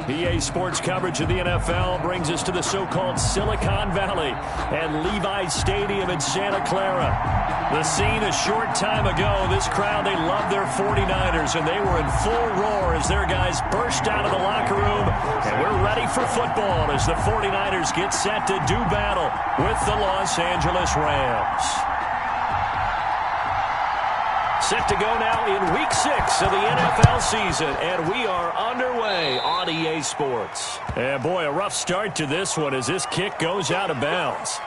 EA Sports coverage of the NFL brings us to the so-called Silicon Valley and Levi's Stadium in Santa Clara. The scene a short time ago, this crowd, they loved their 49ers, and they were in full roar as their guys burst out of the locker room. And we're ready for football as the 49ers get set to do battle with the Los Angeles Rams. Set to go now in Week 6 of the NFL season, and we are underway on EA Sports. And boy, a rough start to this one as this kick goes out of bounds.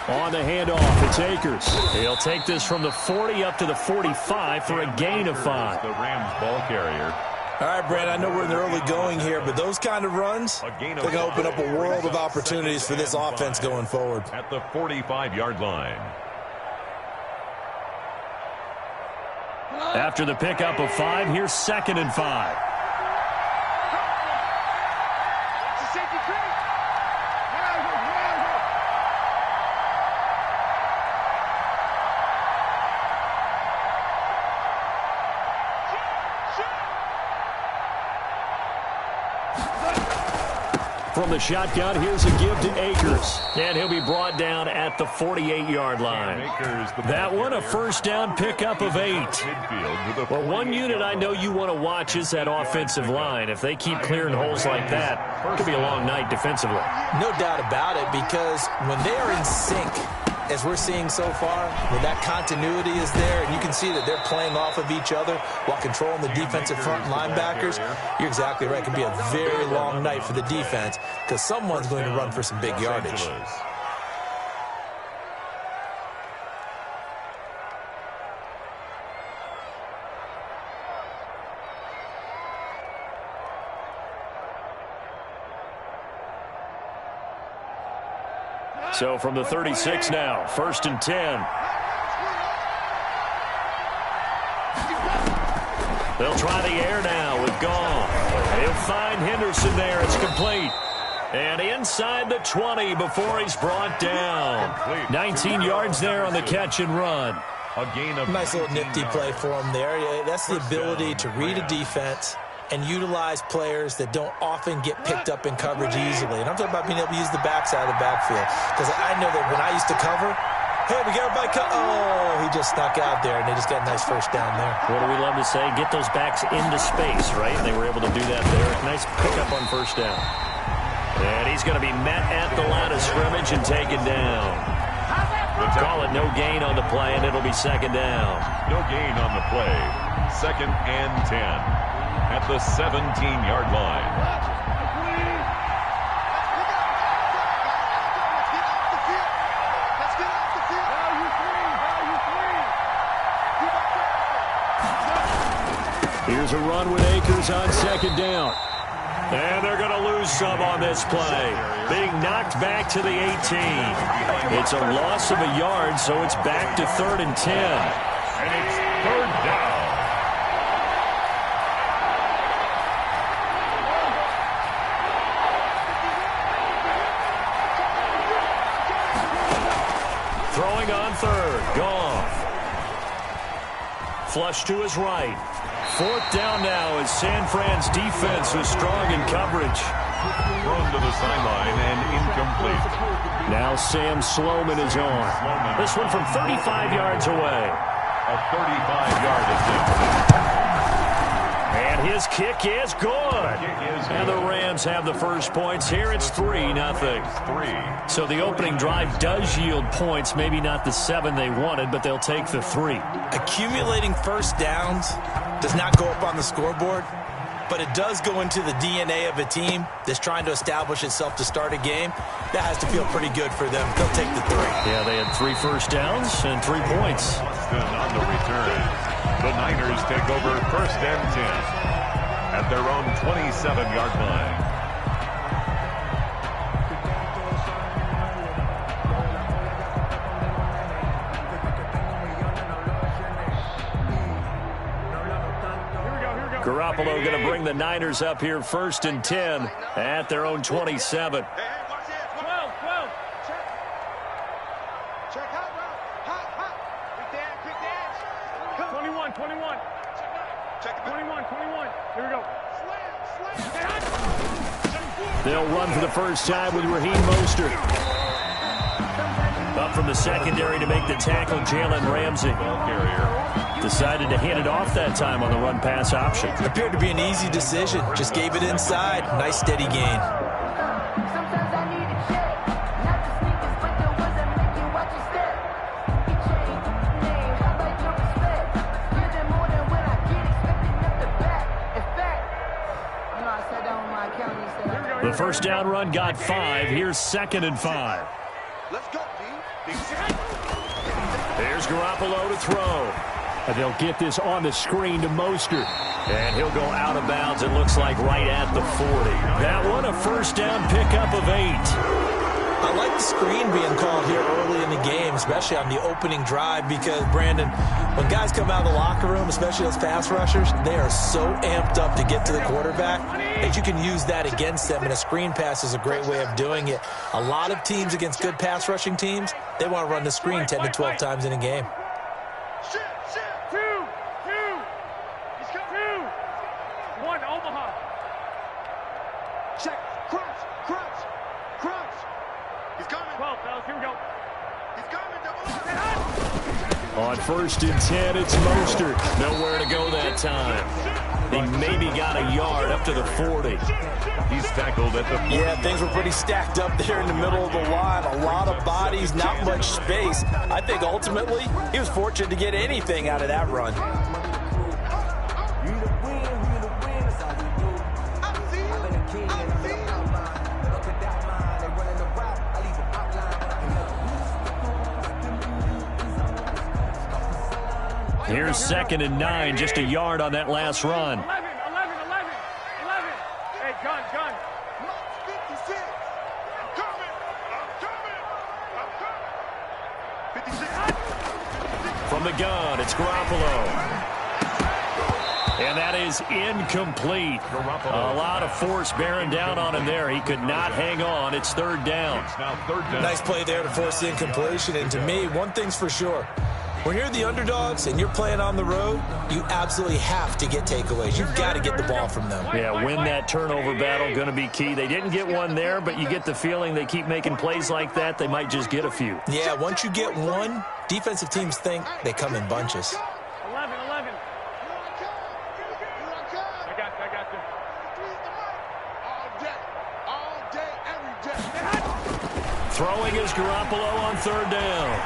On the handoff, it's Akers. He'll take this from the 40 up to the 45 for a gain of 5. The Rams ball carrier. All right, Brad, I know we're in the early going here, but those kind of runs, they're going to open up a world of opportunities for this offense going forward. At the 45-yard line. After the pickup of 5, here's 2nd and 5. From the shotgun, here's a give to Akers. And he'll be brought down at the 48-yard line. That one, a first down pickup of 8. Well, one unit I know you want to watch is that offensive line. If they keep clearing holes like that, it could be a long night defensively. No doubt about it, because when they are in sync, as we're seeing so far, when that continuity is there, and you can see that they're playing off of each other while controlling the defensive front linebackers, you're exactly right. It could be a very long night for the defense because someone's going to run for some big yardage. So from the 36 now, 1st and 10. They'll try the air now with Goff. He'll find Henderson there. It's complete. And inside the 20 before he's brought down. 19 yards there on the catch and run. A gain of nice little nifty play for him there. That's the ability to read a defense and utilize players that don't often get picked up in coverage easily. And I'm talking about being able to use the backside of the backfield. Because I know that when I used to cover, hey, we got everybody cut. Oh, he just snuck out there, and they just got a nice first down there. What do we love to say? Get those backs into space, right? They were able to do that there. Nice pickup on first down. And he's going to be met at the line of scrimmage and taken down. We'll call it no gain on the play, and it'll be 2nd down. No gain on the play. 2nd and 10. At the 17-yard line. Here's a run with Akers on 2nd down. And they're going to lose some on this play. Being knocked back to the 18. It's a loss of a yard, so it's back to 3rd and 10. And it's 3rd down. Throwing on 3rd, Goff. Flush to his right. 4th down now as San Fran's defense is strong in coverage. Thrown to the sideline and incomplete. Now Sam Sloman is on. This one from 35 yards away. A 35-yard attempt. And his kick is good. And the Rams have the first points here. It's 3-0. So the opening drive does yield points. Maybe not the 7 they wanted, but they'll take the 3. Accumulating first downs does not go up on the scoreboard, but it does go into the DNA of a team that's trying to establish itself to start a game. That has to feel pretty good for them. They'll take the 3. Yeah, they had 3 first downs and 3 points. On the return, the Niners take over 1st and 10 at their own 27-yard line. Garoppolo going to bring the Niners up here 1st and 10 at their own 27. They'll run for the first time with Raheem Mostert. Up from the secondary to make the tackle, Jalen Ramsey. Decided to hand it off that time on the run-pass option. Appeared to be an easy decision. Just gave it inside. Nice steady gain. The first down run got 5. Here's 2nd and 5. Let's go, There's Garoppolo to throw. And they'll get this on the screen to Mostert. And he'll go out of bounds, it looks like, right at the 40. That one a first down pickup of 8. I like the screen being called here early in the game, especially on the opening drive, because, Brandon, when guys come out of the locker room, especially those pass rushers, they are so amped up to get to the quarterback that you can use that against them, and a screen pass is a great way of doing it. A lot of teams against good pass rushing teams, they want to run the screen 10 to 12 times in a game. Check. Crunch. He's coming. 12, fellas. Here we go. He's coming. Double up. On 1st and 10, it's Mostert. Nowhere to go that time. He maybe got a yard up to the 40. He's tackled at the 40. Yeah, things were pretty stacked up there in the middle of the line. A lot of bodies, not much space. I think ultimately he was fortunate to get anything out of that run. Here's 2nd and 9, just a yard on that last run. 11. Hey, gun. 56. I'm coming. 56. From the gun, it's Garoppolo. And that is incomplete. A lot of force bearing down on him there. He could not hang on. It's 3rd down. It's now 3rd down. Nice play there to force the incompletion. And to me, one thing's for sure. When you're the underdogs and you're playing on the road, you absolutely have to get takeaways. You've got to get the ball from them. Yeah, win that turnover battle, going to be key. They didn't get one there, but you get the feeling they keep making plays like that, they might just get a few. Yeah, once you get one, defensive teams think they come in bunches. 11. I got you. All day, every day. Throwing is Garoppolo on 3rd down.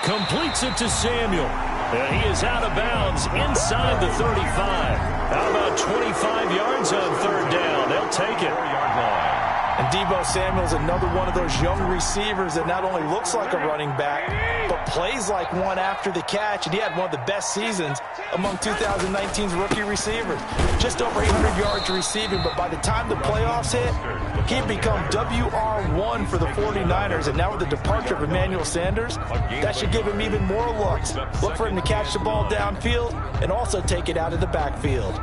Completes it to Samuel. And he is out of bounds inside the 35. How about 25 yards on 3rd down? They'll take it. 4-yard line. And Deebo Samuel's another one of those young receivers that not only looks like a running back, but plays like one after the catch. And he had one of the best seasons among 2019's rookie receivers. Just over 800 yards receiving, but by the time the playoffs hit, he'd become WR1 for the 49ers. And now with the departure of Emmanuel Sanders, that should give him even more looks. Look for him to catch the ball downfield and also take it out of the backfield.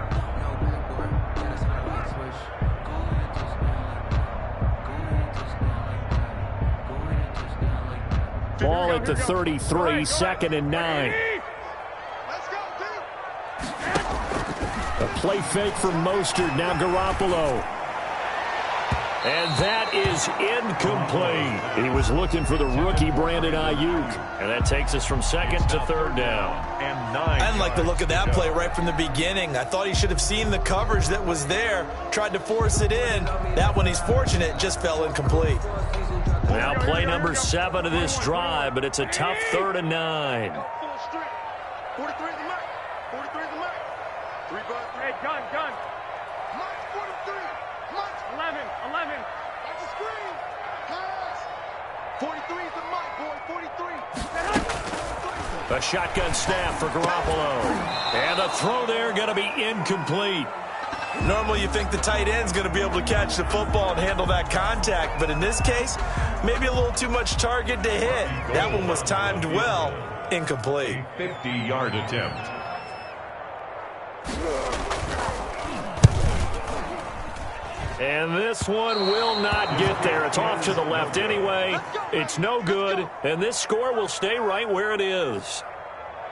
Ball at the 33, 2nd and 9. Let's go, A play fake from Mostert, now Garoppolo. And that is incomplete. He was looking for the rookie Brandon Ayuk. And that takes us from 2nd to 3rd down. And 9. I didn't like the look of that play right from the beginning. I thought he should have seen the coverage that was there, tried to force it in. That one, he's fortunate, just fell incomplete. Now play number 7 of this drive, but it's a tough 3rd and 9. 43 is the mark. 43 is the mark. 3 bucks. Hey, gun. Mark 43. Mark 11. Watch the screen. Pass. 43 is the mark, boy. 43. A shotgun snap for Garoppolo. And the throw there going to be incomplete. Normally you think the tight end's going to be able to catch the football and handle that contact, but in this case, maybe a little too much target to hit. That one was timed well, incomplete. 50-yard attempt. And this one will not get there. It's off to the left anyway. It's no good, and this score will stay right where it is.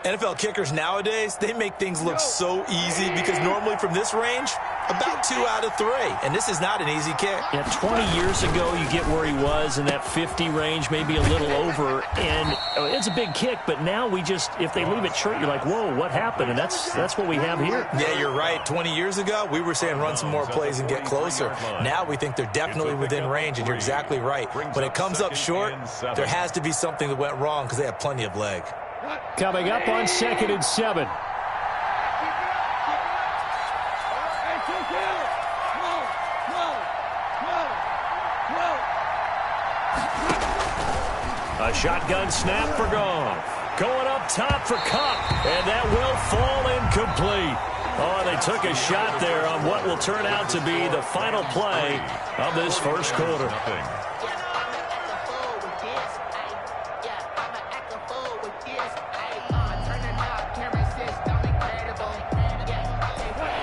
NFL kickers nowadays, they make things look so easy because normally from this range, about 2 out of 3. And this is not an easy kick. Yeah, 20 years ago, you get where he was in that 50 range, maybe a little over. And it's a big kick, but now we just, if they leave it short, you're like, whoa, what happened? And that's what we have here. Yeah, you're right. 20 years ago, we were saying run some more plays and get closer. Now we think they're definitely within range, and you're exactly right. When it comes up short, there has to be something that went wrong because they have plenty of leg. Coming up on 2nd and 7. A shotgun snap for Goff. Going up top for Kupp, and that will fall incomplete. Oh, they took a shot there on what will turn out to be the final play of this first quarter.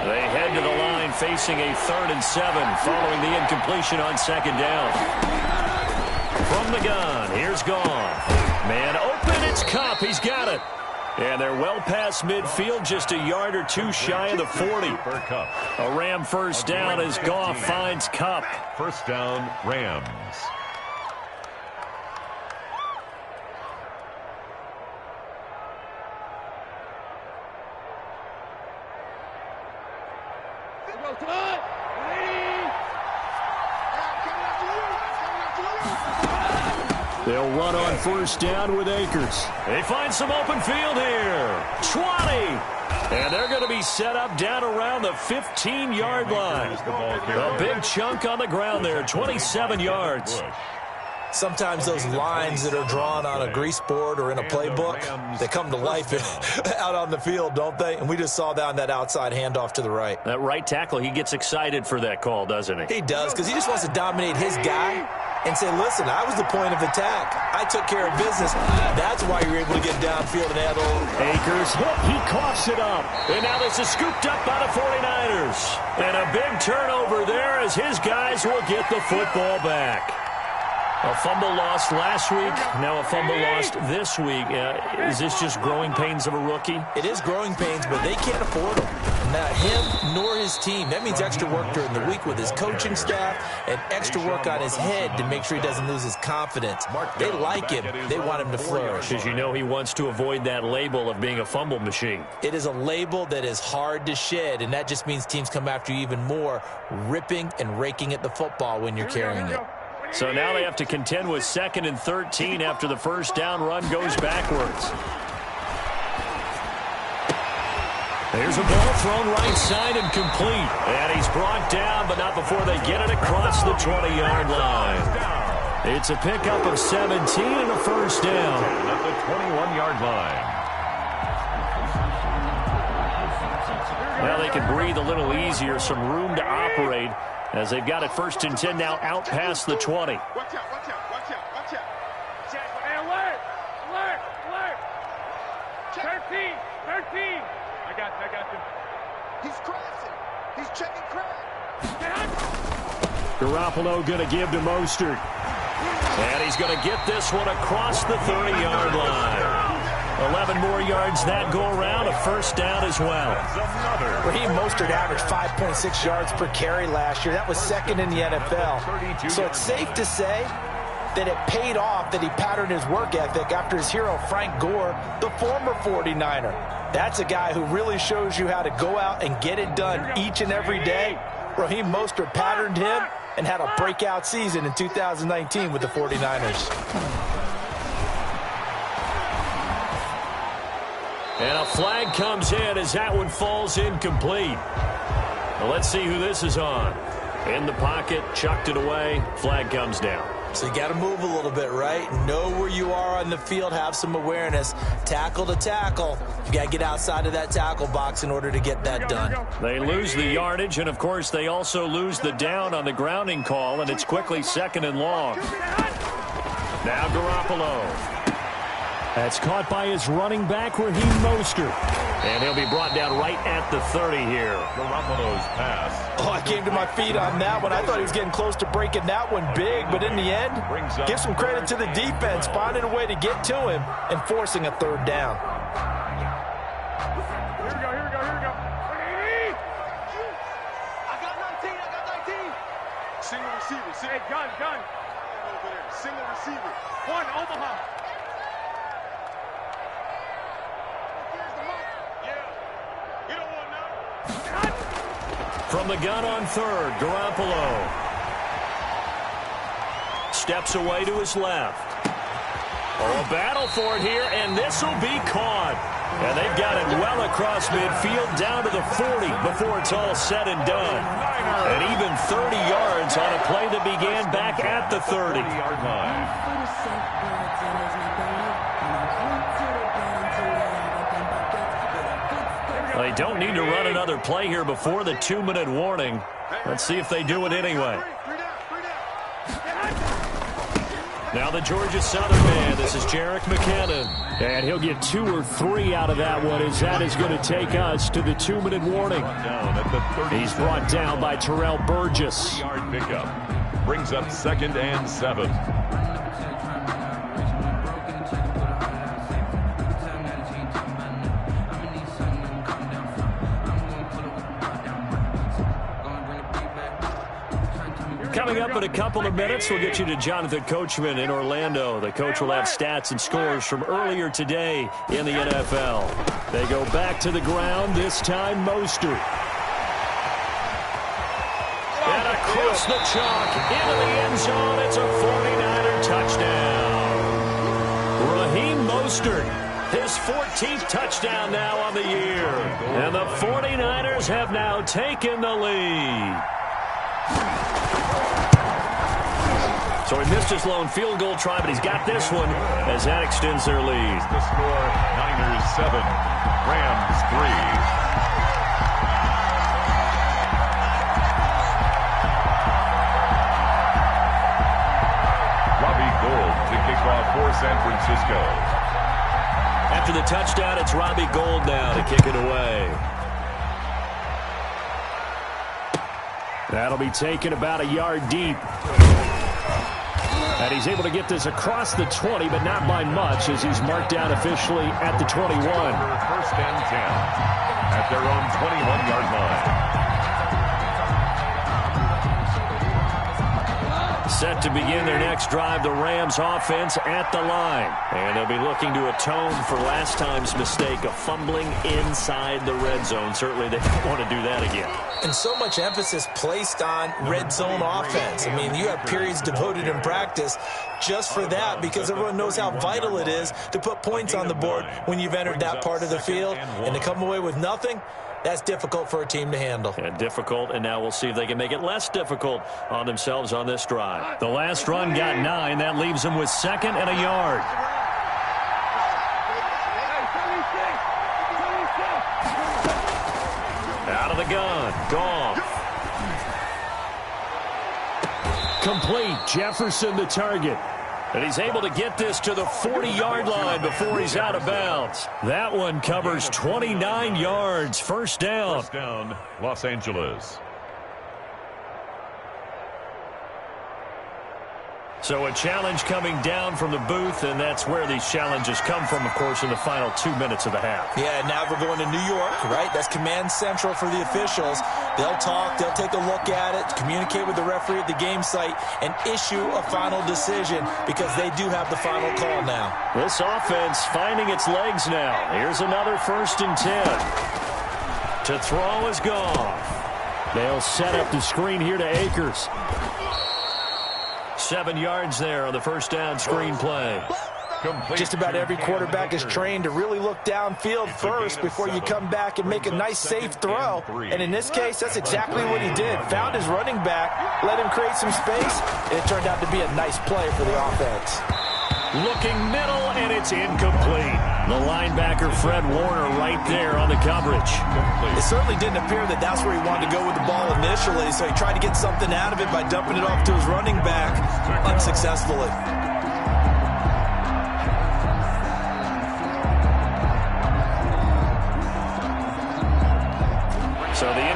They head to the line facing a 3rd and 7 following the incompletion on 2nd down. From the gun, here's Goff. Man open, it's Kupp. He's got it. And they're well past midfield, just a yard or 2 shy of the 40. A Ram first down as Goff finds Kupp. First down, Rams. They'll run on first down with Akers. They find some open field here. 20. And they're going to be set up down around the 15-yard line. A big chunk on the ground there, 27 yards. Sometimes those lines that are drawn on a grease board or in a playbook, they come to life out on the field, don't they? And we just saw that on that outside handoff to the right. That right tackle, he gets excited for that call, doesn't he? He does, because he just wants to dominate his guy and say, listen, I was the point of attack. I took care of business. That's why you're able to get downfield and handle. Akers hit. He coughs it up. And now this is scooped up by the 49ers. And a big turnover there as his guys will get the football back. A fumble lost last week, now a fumble lost this week. Is this just growing pains of a rookie? It is growing pains, but they can't afford them. Not him nor his team. That means extra work during the week with his coaching staff and extra work on his head to make sure he doesn't lose his confidence. They like him. They want him to flourish. Because you know he wants to avoid that label of being a fumble machine. It is a label that is hard to shed, and that just means teams come after you even more, ripping and raking at the football when you're carrying it. So now they have to contend with 2nd and 13 after the first down run goes backwards. There's a ball thrown right side and complete. And he's brought down, but not before they get it across the 20-yard line. It's a pickup of 17 and a first down. At the 21-yard line. Now they can breathe a little easier, some room to operate as they've got it 1st and 10 now out past the 20. Watch out, watch out, watch out, watch out. Hey, alert, alert, alert. 13, 13. I got you. He's crossing. He's checking crack. Garoppolo going to give to Mostert. And he's going to get this one across the 30-yard line. 11 more yards that go around, a first down as well. Raheem Mostert averaged 5.6 yards per carry last year. That was 2nd in the NFL. So it's safe to say that it paid off that he patterned his work ethic after his hero Frank Gore, the former 49er. That's a guy who really shows you how to go out and get it done each and every day. Raheem Mostert patterned him and had a breakout season in 2019 with the 49ers. And a flag comes in as that one falls incomplete. Well, let's see who this is on. In the pocket, chucked it away, flag comes down. So you got to move a little bit, right? Know where you are on the field, have some awareness. Tackle to tackle. You got to get outside of that tackle box in order to get that done. They lose the yardage, and of course they also lose the down on the grounding call, and it's quickly 2nd and long. Now Garoppolo. That's caught by his running back, Raheem Mostert. And he'll be brought down right at the 30 here. Garoppolo's pass. Oh, I came to my feet on that one. I thought he was getting close to breaking that one big, but in the end, give some credit to the defense, finding a way to get to him and forcing a third down. Here we go. I got 19. Single receiver. Hey, gun. Over there. Single receiver. One, Omaha. From the gun on third, Garoppolo steps away to his left. Oh, a battle for it here, and this will be caught. And they've got it well across midfield, down to the 40 before it's all said and done. And even 30 yards on a play that began back at the 30-yard line. They don't need to run another play here before the 2-minute warning. Let's see if they do it anyway. Now the Georgia Southern man. This is Jerick McKinnon. And he'll get 2 or 3 out of that one, as that is going to take us to the 2-minute warning. He's brought down by Terrell Burgess. Yard pickup. Brings up 2nd and 7. Coming up in a couple of minutes, we'll get you to Jonathan Coachman in Orlando. The coach will have stats and scores from earlier today in the NFL. They go back to the ground, this time Mostert. And across the chalk, into the end zone, it's a 49er touchdown. Raheem Mostert, his 14th touchdown now on the year. And the 49ers have now taken the lead. So he missed his lone field goal try, but he's got this one as that extends their lead. The score, Niners 7, Rams 3. Robbie Gould to kick off for San Francisco. After the touchdown, it's Robbie Gould now to kick it away. That'll be taken about a yard deep. And he's able to get this across the 20, but not by much, as he's marked down officially at the 21. 1st and 10 at their own 21-yard line. Set to begin their next drive, the Rams offense at the line. And they'll be looking to atone for last time's mistake of fumbling inside the red zone. Certainly they don't want to do that again. And so much emphasis placed on red zone offense. I mean, you have periods devoted in practice just for that, because everyone knows how vital it is to put points on the board when you've entered that part of the field. And to come away with nothing, that's difficult for a team to handle. And difficult, and now we'll see if they can make it less difficult on themselves on this drive. The last run got 9. That leaves them with 2nd and a yard. Out of the gun. Goff. Complete. Jefferson the target. And he's able to get this to the 40-yard line before he's out of bounds. That one covers 29 yards. First down. First down, Los Angeles. So a challenge coming down from the booth, and that's where these challenges come from, of course, in the final 2 minutes of the half. Yeah, now we're going to New York, right? That's command central for the officials. They'll talk, they'll take a look at it, communicate with the referee at the game site, and issue a final decision, because they do have the final call now. This offense finding its legs now. Here's another 1st and 10. To throw is Goff. They'll set up the screen here to Akers. 7 yards there on the first down screen play. Just about every quarterback is trained to really look downfield first before you come back and make a nice, safe throw. And in this case, that's exactly what he did. Found his running back, let him create some space, and it turned out to be a nice play for the offense. Looking middle, and it's incomplete. The linebacker, Fred Warner, right there on the coverage. It certainly didn't appear that that's where he wanted to go with the ball initially, so he tried to get something out of it by dumping it off to his running back unsuccessfully.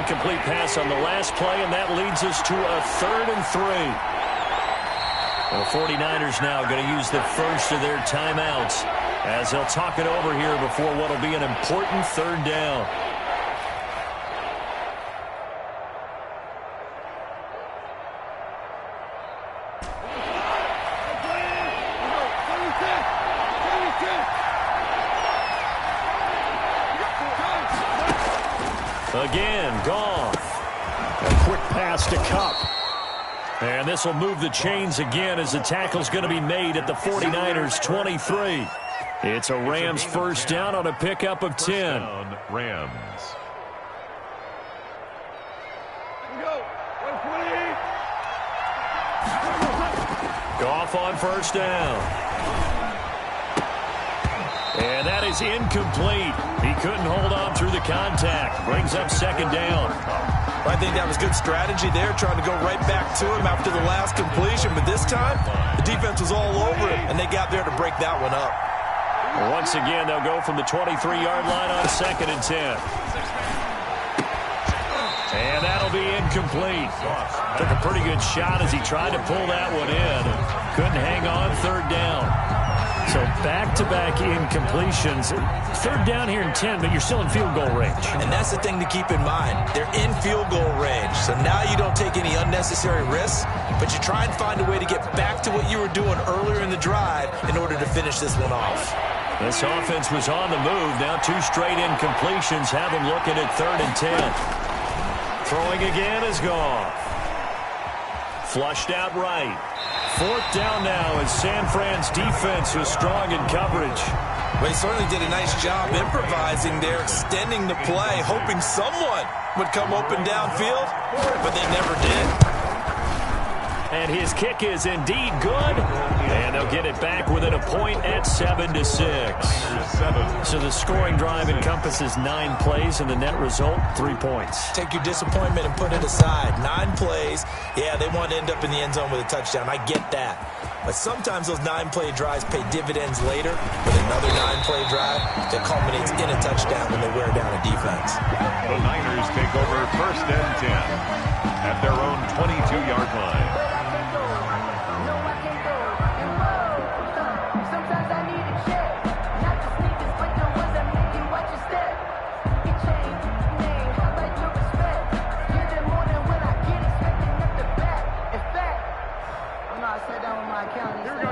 incomplete pass on the last play, and that leads us to a 3rd and 3. The 49ers now going to use the first of their timeouts as they'll talk it over here before what will be an important 3rd down. Again, Goff. A quick pass to Kupp. And this will move the chains again as the tackle's going to be made at the 49ers' 23. It's a Rams first down on a pickup of 10. Rams. Goff on first down. And that is incomplete. He couldn't hold on through the contact. Brings up 2nd down. I think that was good strategy there, trying to go right back to him after the last completion. But this time, the defense was all over it, and they got there to break that one up. Once again, they'll go from the 23-yard line on 2nd and 10. And that'll be incomplete. Took a pretty good shot as he tried to pull that one in. Couldn't hang on 3rd down. So back-to-back incompletions. 3rd down here in 10, but you're still in field goal range. And that's the thing to keep in mind. They're in field goal range. So now you don't take any unnecessary risks, but you try and find a way to get back to what you were doing earlier in the drive in order to finish this one off. This offense was on the move. Now 2 straight incompletions have them looking at 3rd and 10. Throwing again is Goff. Flushed out right. 4th down now as San Fran's defense was strong in coverage. Well, he certainly did a nice job improvising there, extending the play, hoping someone would come open downfield, but they never did. And his kick is indeed good. And they'll get it back within a point at 7-6. So the scoring drive encompasses 9 plays, and the net result, 3 points. Take your disappointment and put it aside. 9 plays. Yeah, they want to end up in the end zone with a touchdown. I get that. But sometimes those 9-play drives pay dividends later with another 9-play drive that culminates in a touchdown when they wear down a defense. The Niners take over 1st and 10 at their own 22-yard line.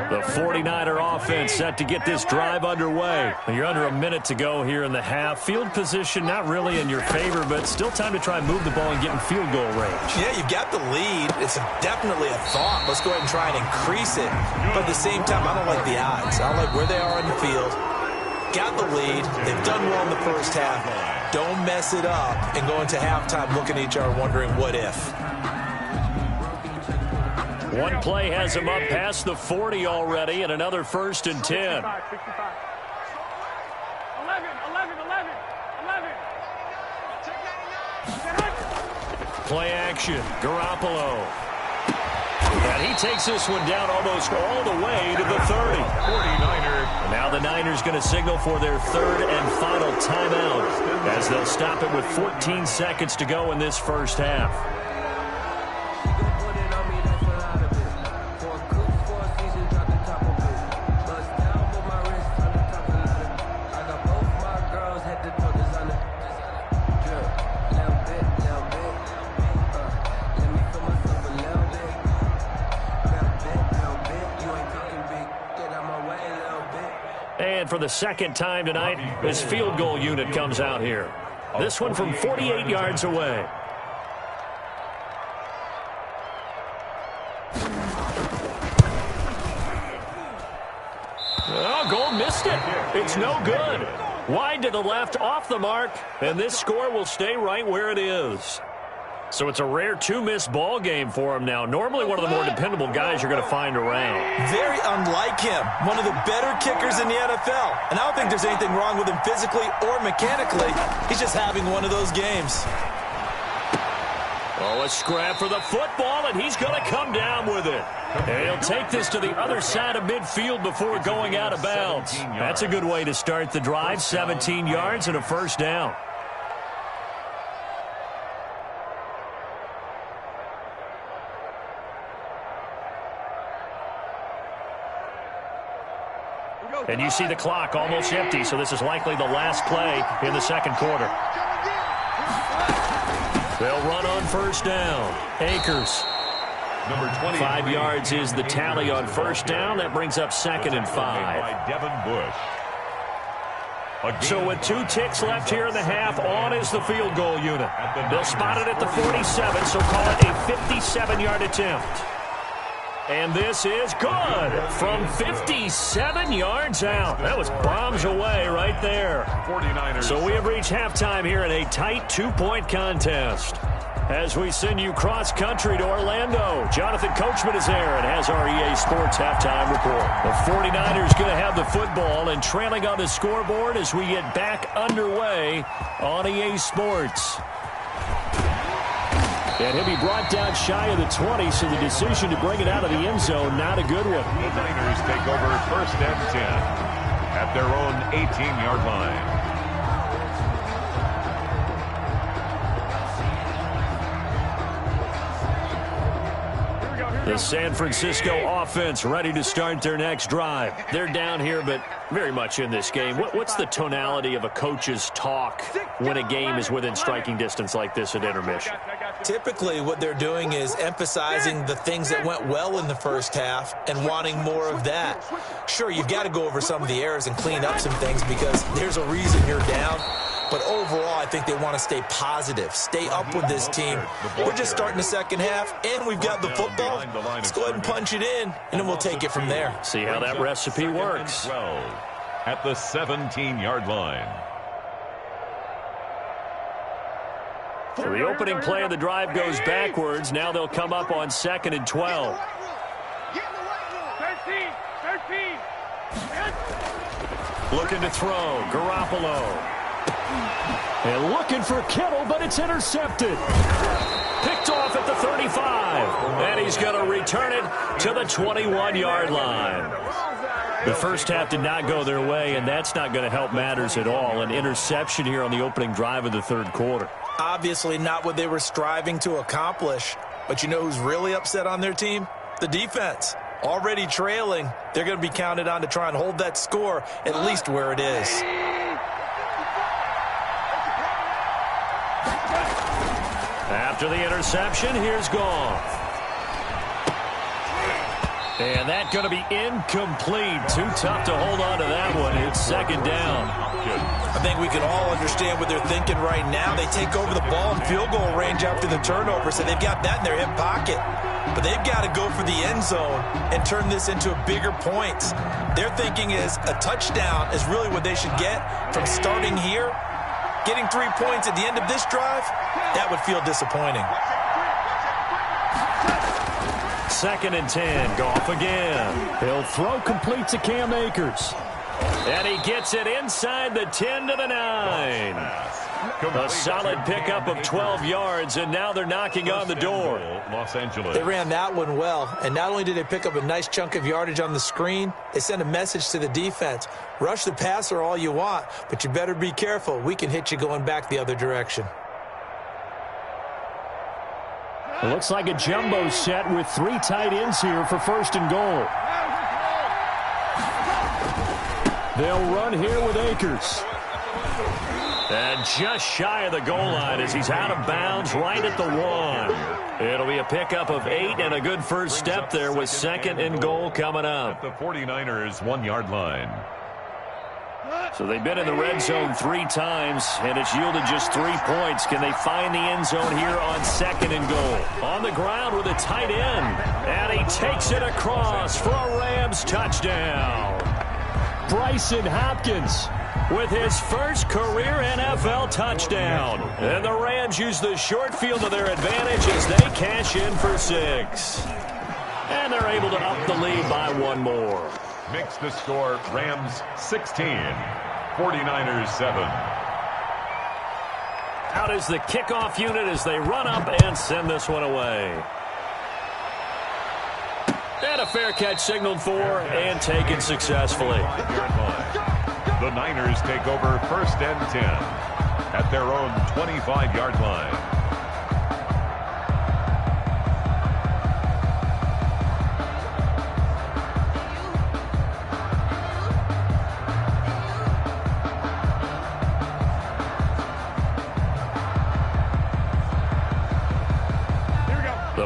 The 49er offense set to get this drive underway. You're under a minute to go here in the half. Field position not really in your favor, but still time to try and move the ball and get in field goal range. Yeah, you've got the lead. It's definitely a thought. Let's go ahead and try and increase it. But at the same time, I don't like the odds. I don't like where they are in the field. Got the lead. They've done well in the first half. Don't mess it up and go into halftime looking at each other wondering what if. One play has him up past the 40 already, and another 1st and 10. 11. Play action, Garoppolo. And he takes this one down almost all the way to the 30. 49ers. And now the Niners going to signal for their 3rd and final timeout as they'll stop it with 14 seconds to go in this first half. And for the 2nd time tonight, this field goal unit comes out here. This one from 48 yards away. Oh, Gold missed it. It's no good. Wide to the left, off the mark, and this score will stay right where it is. So it's a rare 2-miss ball game for him now. Normally one of the more dependable guys you're going to find around. Very unlike him. One of the better kickers in the NFL. And I don't think there's anything wrong with him physically or mechanically. He's just having one of those games. Oh, a scrap for the football, and he's going to come down with it. And he'll take this to the other side of midfield before going out of bounds. That's a good way to start the drive. 17 yards and a 1st down. And you see the clock almost empty, so this is likely the last play in the second quarter. They'll run on first down. Akers. Number 20. 5 yards is the tally on first down. That brings up 2nd and 5. By Devin Bush. So with 2 ticks left here in the half, on is the field goal unit. They'll spot it at the 47, so call it a 57-yard attempt. And this is good from 57 yards out. That was bombs away right there. 49ers. So we have reached halftime here in a tight 2-point contest. As we send you cross-country to Orlando, Jonathan Coachman is there and has our EA Sports halftime report. The 49ers going to have the football and trailing on the scoreboard as we get back underway on EA Sports. And he'll be brought down shy of the 20, so the decision to bring it out of the end zone, not a good one. The Niners take over 1st and 10 at their own 18-yard line. The San Francisco offense ready to start their next drive. They're down here, but very much in this game. What's the tonality of a coach's talk when a game is within striking distance like this at intermission? Typically, what they're doing is emphasizing the things that went well in the first half and wanting more of that. Sure, you've got to go over some of the errors and clean up some things because there's a reason you're down. But overall, I think they want to stay positive, stay up with this team. We're just starting the second half, and we've got the football. Let's go ahead and punch it in, and then we'll take it from there. See how that recipe works. 12 at the 17-yard line. So the opening play of the drive goes backwards. Now they'll come up on 2nd and 12. 13. Looking to throw. Garoppolo. And looking for Kittle, but it's intercepted. Picked off at the 35. And he's going to return it to the 21-yard line. The first half did not go their way, and that's not going to help matters at all. An interception here on the opening drive of the third quarter. Obviously not what they were striving to accomplish. But you know who's really upset on their team? The defense. Already trailing. They're going to be counted on to try and hold that score at least where it is. After the interception, here's Goff. And that's going to be incomplete. Too tough to hold on to that one. It's 2nd down. I think we can all understand what they're thinking right now. They take over the ball in field goal range after the turnover, so they've got that in their hip pocket. But they've got to go for the end zone and turn this into a bigger points. Their thinking is a touchdown is really what they should get from starting here. Getting 3 points at the end of this drive, that would feel disappointing. 2nd and 10. Goff again. He'll throw complete to Cam Akers. And he gets it inside the 10 to the 9. A solid pickup of 12 yards, and now they're knocking on the door. Los Angeles. They ran that one well, and not only did they pick up a nice chunk of yardage on the screen, they sent a message to the defense. Rush the passer all you want, but you better be careful. We can hit you going back the other direction. It looks like a jumbo set with 3 tight ends here for 1st and goal. They'll run here with Akers. And just shy of the goal line as he's out of bounds right at the 1. It'll be a pickup of 8 and a good first step there with 2nd and goal coming up. At the 49ers 1-yard line. So they've been in the red zone 3 times, and it's yielded just 3 points. Can they find the end zone here on 2nd and goal? On the ground with a tight end. And he takes it across for a Rams touchdown. Bryson Hopkins with his first career NFL touchdown. And the Rams use the short field to their advantage as they cash in for 6. And they're able to up the lead by 1 more. Makes the score Rams 16, 49ers 7. Out is the kickoff unit as they run up and send this one away. And a fair catch signaled for and taken successfully. The Niners take over 1st and 10 at their own 25-yard line.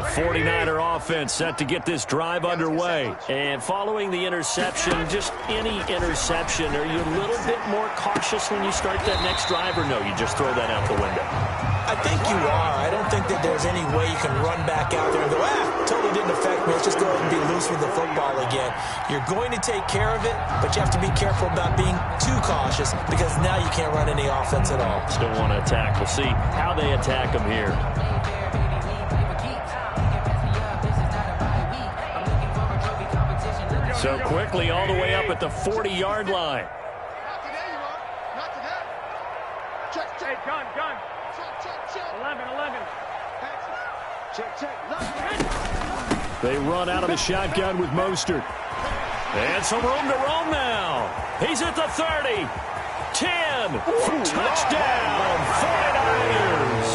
49er offense set to get this drive underway. And following the interception, just any interception, are you a little bit more cautious when you start that next drive, or no, you just throw that out the window? I think you are. I don't think that there's any way you can run back out there and go, totally didn't affect me. Let's just go ahead and be loose with the football again. You're going to take care of it, but you have to be careful about being too cautious because now you can't run any offense at all. Still want to attack. We'll see how they attack them here. So quickly all the way up at the 40-yard line. Not today. Check. Hey, gun. Check. 11. Check. They run out of the shotgun with Mostert. And some room to roam now. He's at the 30. 10. Touchdown, 49ers.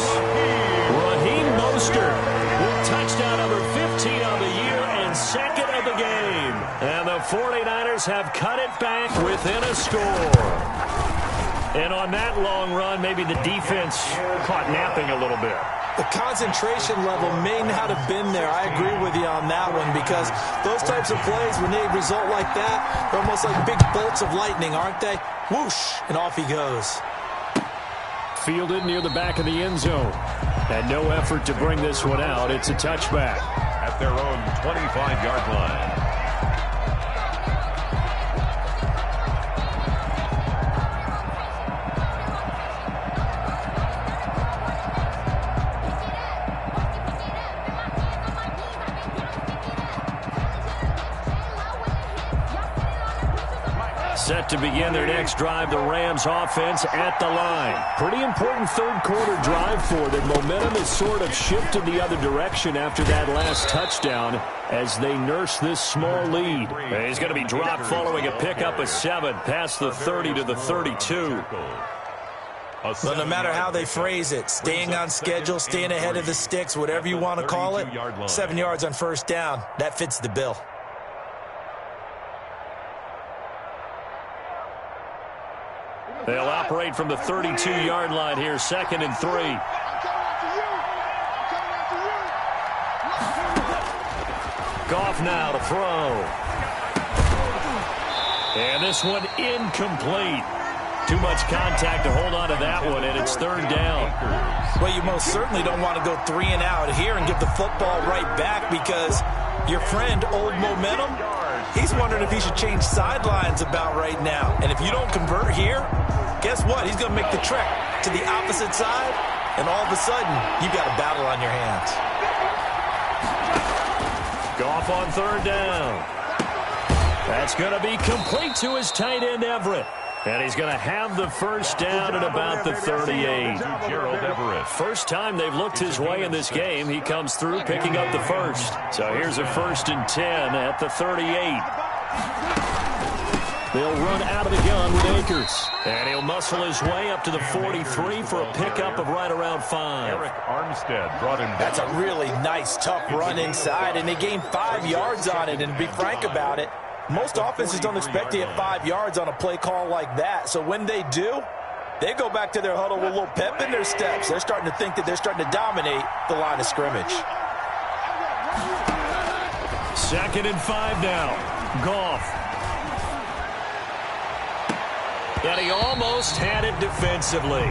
Raheem Mostert with touchdown number 15 on the year and second of the game. And the 49ers have cut it back within a score. And on that long run, maybe the defense caught napping a little bit. The concentration level may not have been there. I agree with you on that one because those types of plays, when they result like that, they're almost like big bolts of lightning, aren't they? Whoosh, and off he goes. Fielded near the back of the end zone. And no effort to bring this one out. It's a touchback. At their own 25-yard line. Set to begin their next drive, the Rams offense at the line. Pretty important third quarter drive for them. Momentum has sort of shifted the other direction after that last touchdown as they nurse this small lead. He's going to be dropped following a pickup of 7 past the 30 to the 32. But no matter how they phrase it, staying on schedule, staying ahead of the sticks, whatever you want to call it, 7 yards on first down, that fits the bill. They'll operate from the 32-yard line here, 2nd and 3. Goff now to throw. And this one incomplete. Too much contact to hold on to that one, and it's 3rd down. Well, you most certainly don't want to go 3 and out here and give the football right back because your friend, Old Momentum, he's wondering if he should change sidelines about right now. And if you don't convert here, guess what? He's going to make the trek to the opposite side, and all of a sudden, you've got a battle on your hands. Goff on 3rd down. That's going to be complete to his tight end, Everett. And he's going to have the first down at about the 38. Gerald Everett. First time they've looked his way in this game. He comes through picking up the first. So here's a 1st and 10 at the 38. They'll run out of the gun with Akers. And he'll muscle his way up to the 43 for a pickup of right around 5. Eric Armstead brought him down. That's a really nice, tough run inside, and they gained 5 yards on it. And to be frank about it, most offenses don't expect to get 5 yards on a play call like that. So when they do, they go back to their huddle with a little pep in their steps. They're starting to think that they're starting to dominate the line of scrimmage. 2nd and 5 now. Goff. And he almost had it defensively.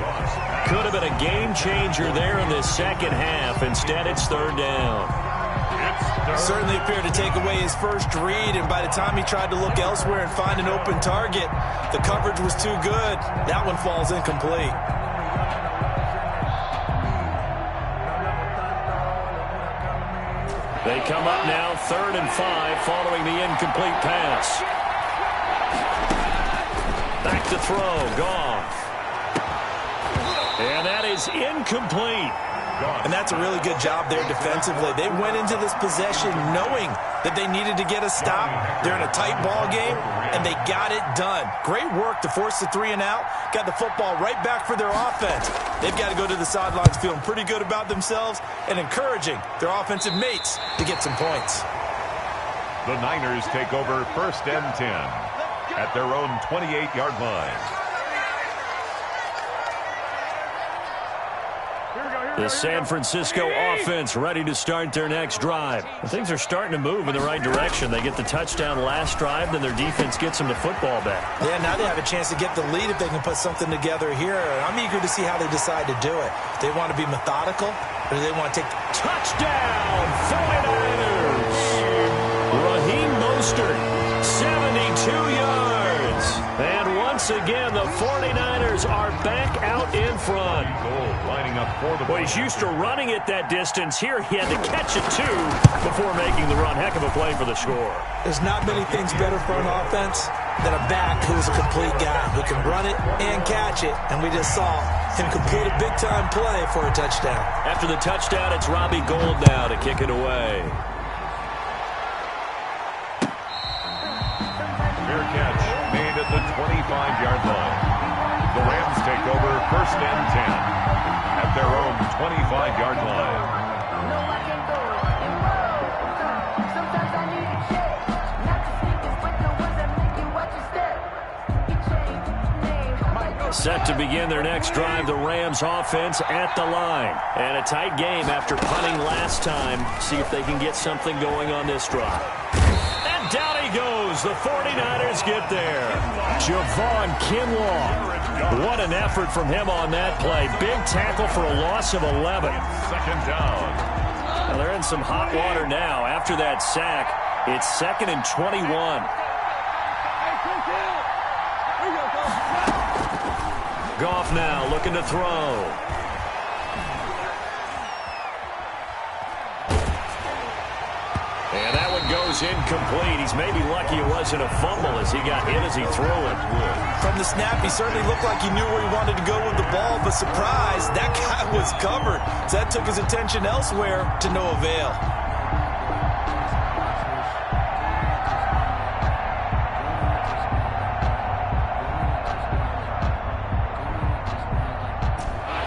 Could have been a game changer there in the second half. Instead, it's 3rd down. Certainly appeared to take away his first read, and by the time he tried to look elsewhere and find an open target, the coverage was too good. That one falls incomplete. They come up now, 3rd and 5, following the incomplete pass. Back to throw, Goff. And that is incomplete. And that's a really good job there defensively. They went into this possession knowing that they needed to get a stop. They're in a tight ball game, and they got it done. Great work to force the 3 and out. Got the football right back for their offense. They've got to go to the sidelines feeling pretty good about themselves and encouraging their offensive mates to get some points. The Niners take over 1st and 10 at their own 28-yard line. The San Francisco offense ready to start their next drive. Well, things are starting to move in the right direction. They get the touchdown last drive, then their defense gets them the football back. Yeah, now they have a chance to get the lead if they can put something together here. I'm eager to see how they decide to do it. Do they want to be methodical, or do they want to take... Touchdown, 49ers! Raheem Mostert, 72 yards. And once again, the 49ers are back out in front. Lining up for the... Well, he's used to running it that distance. Here he had to catch it, too, before making the run. Heck of a play for the score. There's not many things better for an offense than a back who's a complete guy, who can run it and catch it. And we just saw him complete a big-time play for a touchdown. After the touchdown, it's Robbie Gould now to kick it away. Fair catch made at the 25-yard line. The Rams take over 1st and 10 at their own 25-yard line. Set to begin their next drive, the Rams offense at the line. And a tight game after punting last time. See if they can get something going on this drive. And down he goes. The 49ers get there. Javon Kinlaw. What an effort from him on that play. Big tackle for a loss of 11. 2nd down. Now they're in some hot water now. After that sack, it's 2nd and 21. Goff now looking to throw. And that one goes incomplete. He's maybe lucky it wasn't a fumble as he got hit as he threw it. From the snap, he certainly looked like he knew where he wanted to go with the ball, but surprise, that guy was covered. So that took his attention elsewhere to no avail.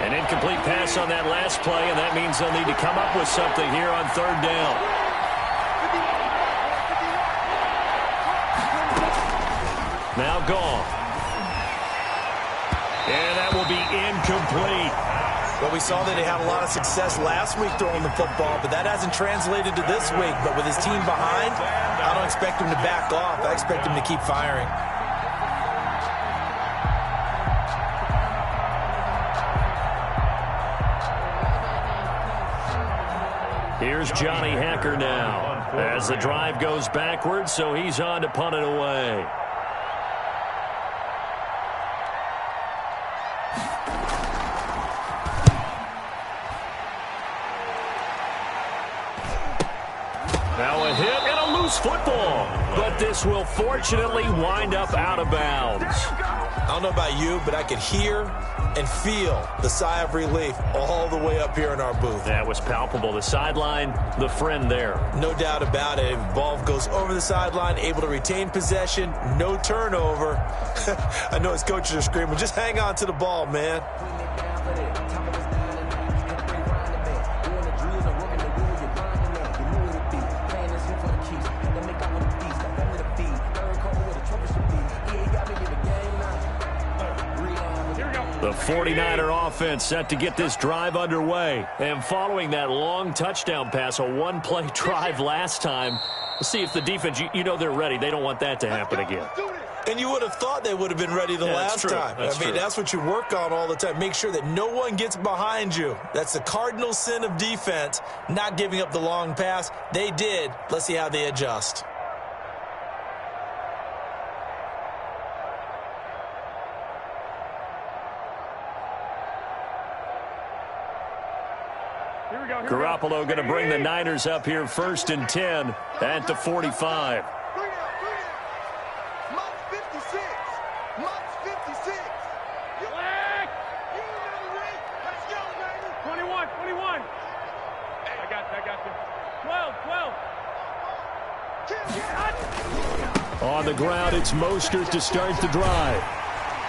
An incomplete pass on that last play, and that means they'll need to come up with something here on 3rd down. Now Goff. And that will be incomplete. Well, we saw that they had a lot of success last week throwing the football, but that hasn't translated to this week. But with his team behind, I don't expect him to back off. I expect him to keep firing. Here's Johnny Hacker now as the drive goes backwards, so he's on to punt it away. Now a hit and a loose football, but this will fortunately wind up out of bounds. I don't know about you, but I could hear and feel the sigh of relief all the way up here in our booth. That was palpable. The sideline, the friend there. No doubt about it. Ball goes over the sideline, able to retain possession, no turnover. I know his coaches are screaming, just hang on to the ball, man. The 49er offense set to get this drive underway. And following that long touchdown pass, a one-play drive last time, let's see if the defense, you know they're ready. They don't want that to happen again. And you would have thought they would have been ready the last time. I mean, that's what you work on all the time. Make sure that no one gets behind you. That's the cardinal sin of defense, not giving up the long pass. They did. Let's see how they adjust. Garoppolo going to bring the Niners up here 1st and 10 at the 45. On the ground, it's Mostert to start the drive.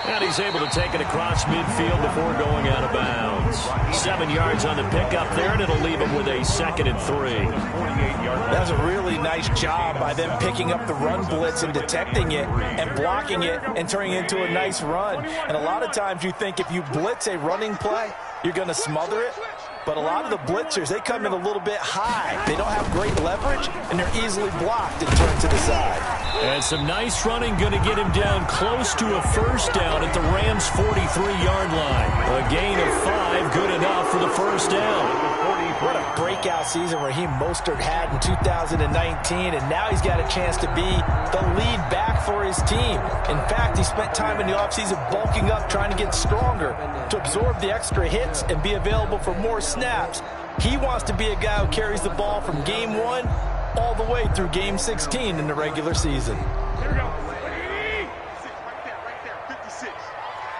And he's able to take it across midfield before going out of bounds. downs. 7 yards on the pickup there, and it'll leave him with a 2nd and 3. That was a really nice job by them picking up the run blitz and detecting it and blocking it and turning it into a nice run. And a lot of times you think if you blitz a running play, you're going to smother it. But a lot of the blitzers, they come in a little bit high. They don't have great leverage, and they're easily blocked and turned to the side. And some nice running going to get him down close to a first down at the Rams' 43-yard line. A gain of 5, good enough for the first down. What a breakout season Raheem Mostert had in 2019, and now he's got a chance to be the lead back for his team. In fact, he spent time in the offseason bulking up, trying to get stronger to absorb the extra hits and be available for more snaps. He wants to be a guy who carries the ball from game 1 all the way through game 16 in the regular season. Here we go. Right there, 56.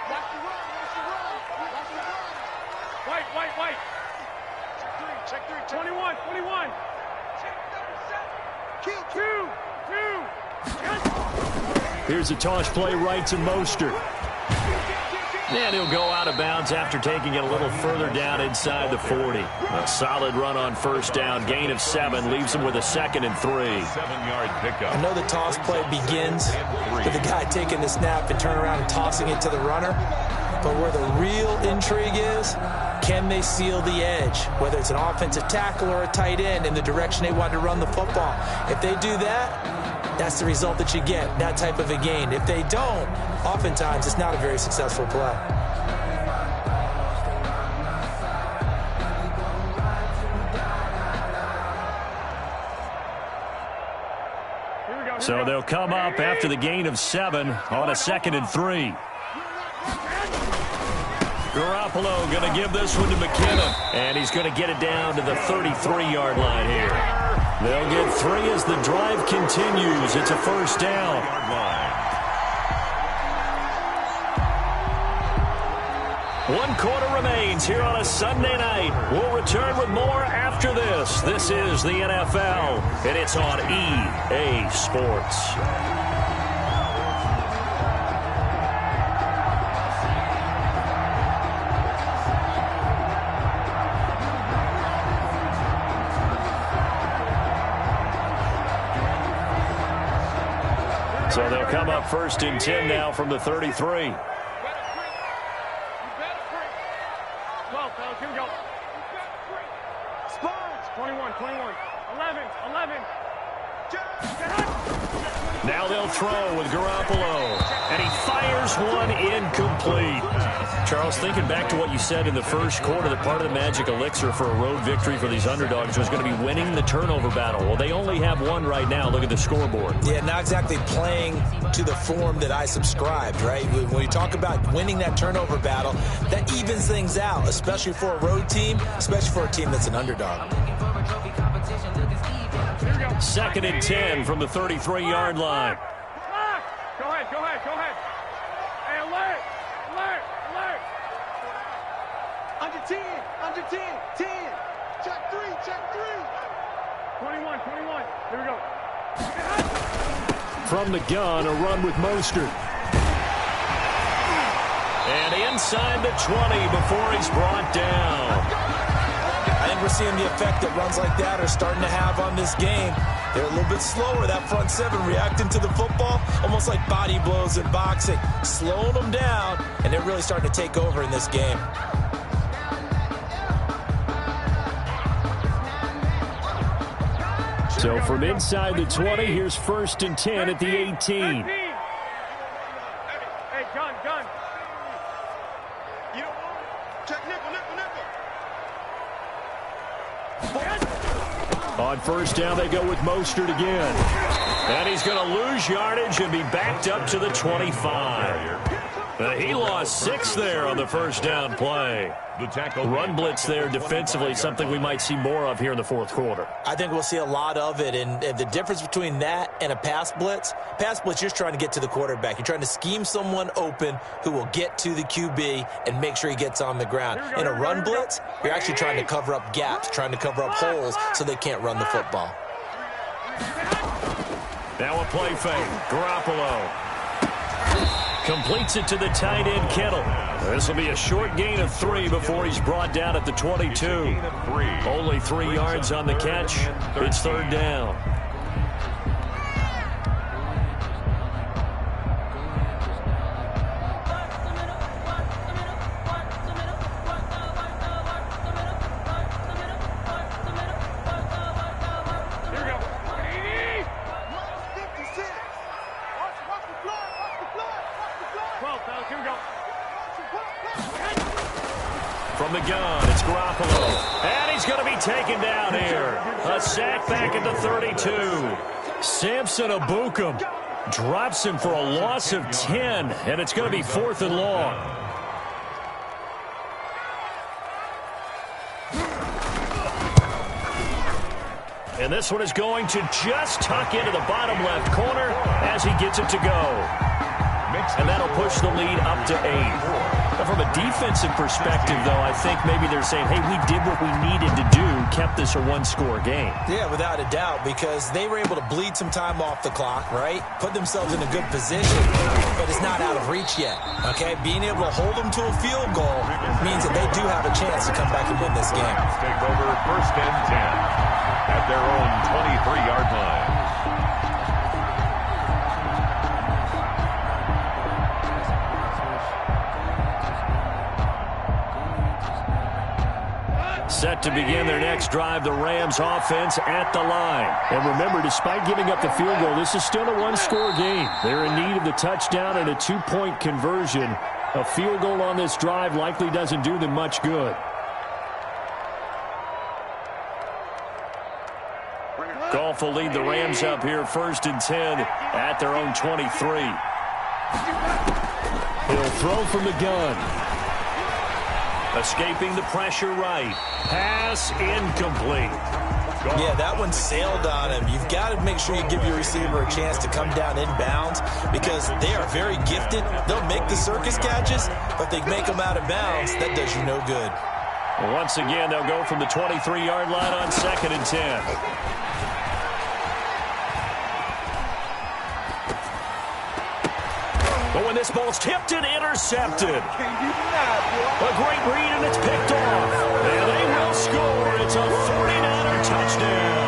Watch the run. White. Check three. 21. Check 37. Kill 2. Here's a toss play right to Mostert. And he'll go out of bounds after taking it a little further down inside the 40. A solid run on first down. Gain of 7 leaves him with a 2nd and 3. 7-yard pickup. I know the toss play begins with the guy taking the snap and turning around and tossing it to the runner. But where the real intrigue is, can they seal the edge? Whether it's an offensive tackle or a tight end in the direction they want to run the football. If they do that, that's the result that you get, that type of a gain. If they don't, oftentimes it's not a very successful play. So they'll come up after the gain of 7 on a 2nd and 3. Garoppolo going to give this one to McKinnon, and he's going to get it down to the 33-yard line here. They'll get 3 as the drive continues. It's a first down. 1 quarter remains here on a Sunday night. We'll return with more after this. This is the NFL, and it's on EA Sports. So they'll come up 1st and 10 now from the 33. 21. 11. Now they'll throw with Garoppolo, and he fires one incomplete. Charles, thinking back to what you said in the first quarter, that part of the magic elixir for a road victory for these underdogs was going to be winning the turnover battle. Well, they only have 1 right now. Look at the scoreboard. Yeah, not exactly playing to the form that I subscribed, right? When you talk about winning that turnover battle, that evens things out, especially for a road team, especially for a team that's an underdog. 2nd and 10 from the 33-yard line. Go ahead. Hey, alert. Under 10. 10. Check 3. 21. Here we go. From the gun, a run with Mostert. And inside the 20 before he's brought down. I think we're seeing the effect that runs like that are starting to have on this game. They're a little bit slower, that front 7, reacting to the football, almost like body blows in boxing, slowing them down, and they're really starting to take over in this game. So from inside the 20, here's 1st and 10 at the 18. Hey, gun. You don't want it? Check nickel. On first down, they go with Mostert again. And he's going to lose yardage and be backed up to the 25. He lost 6 there on the first down play. The tackle run blitz there defensively, something we might see more of here in the fourth quarter. I think we'll see a lot of it, and the difference between that and a pass blitz, you're just trying to get to the quarterback. You're trying to scheme someone open who will get to the QB and make sure he gets on the ground. In a run blitz, you're actually trying to cover up gaps, trying to cover up holes so they can't run the football. Now a play fake. Garoppolo. Completes it to the tight end, Kittle. This will be a short gain of 3 before he's brought down at the 22. Only 3 yards on the catch. It's third down. From the gun, it's Garoppolo. And he's going to be taken down here. A sack back at the 32. Samson Ebukam drops him for a loss of 10, and it's going to be 4th and long. And this one is going to just tuck into the bottom left corner as he gets it to go. And that'll push the lead up to 8. Now, from a defensive perspective, though, I think maybe they're saying, hey, we did what we needed to do, kept this a one-score game. Yeah, without a doubt, because they were able to bleed some time off the clock, right? Put themselves in a good position, but it's not out of reach yet, okay? Being able to hold them to a field goal means that they do have a chance to come back and win this game. Take over 1st and 10 at their own 23-yard line. Set to begin their next drive, the Rams offense at the line. And remember, despite giving up the field goal, this is still a one-score game. They're in need of the touchdown and a 2-point conversion. A field goal on this drive likely doesn't do them much good. Goff will lead the Rams up here 1st and 10 at their own 23. He'll throw from the gun. Escaping the pressure right. Pass incomplete. Yeah, that one sailed on him. You've got to make sure you give your receiver a chance to come down inbounds because they are very gifted. They'll make the circus catches, but they make them out of bounds. That does you no good. Once again, they'll go from the 23-yard line on 2nd and 10. But when this ball's tipped and intercepted. A great read, and it's picked off. And they will score. It's a 49er touchdown.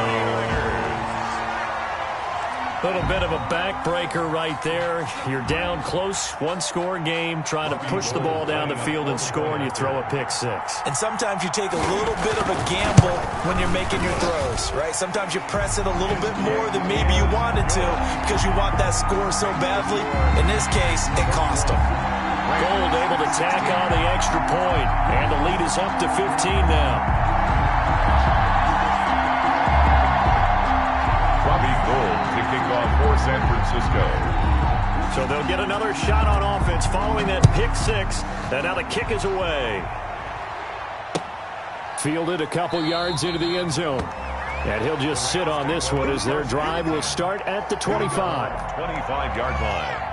A little bit of a backbreaker right there. You're down close, one-score game, trying to push the ball down the field and score, and you throw a pick-6. And sometimes you take a little bit of a gamble when you're making your throws, right? Sometimes you press it a little bit more than maybe you wanted to because you want that score so badly. In this case, it cost them. Gold able to tack on the extra point, and the lead is up to 15 now. For San Francisco. So they'll get another shot on offense following that pick-6, and now the kick is away. Fielded a couple yards into the end zone. And he'll just sit on this one as their drive will start at the 25. 25-yard line.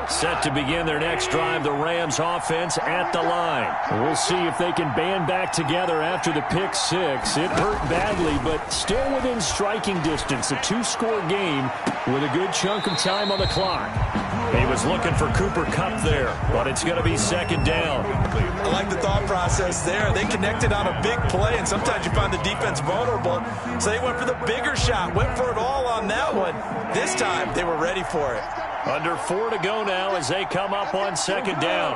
Set to begin their next drive, the Rams offense at the line. We'll see if they can band back together after the pick-6. It hurt badly, but still within striking distance. A 2-score game with a good chunk of time on the clock. He was looking for Cooper Kupp there, but it's going to be 2nd down. I like the thought process there. They connected on a big play, and sometimes you find the defense vulnerable. So they went for the bigger shot, went for it all on that one. This time, they were ready for it. Under 4 to go now as they come up on 2nd down.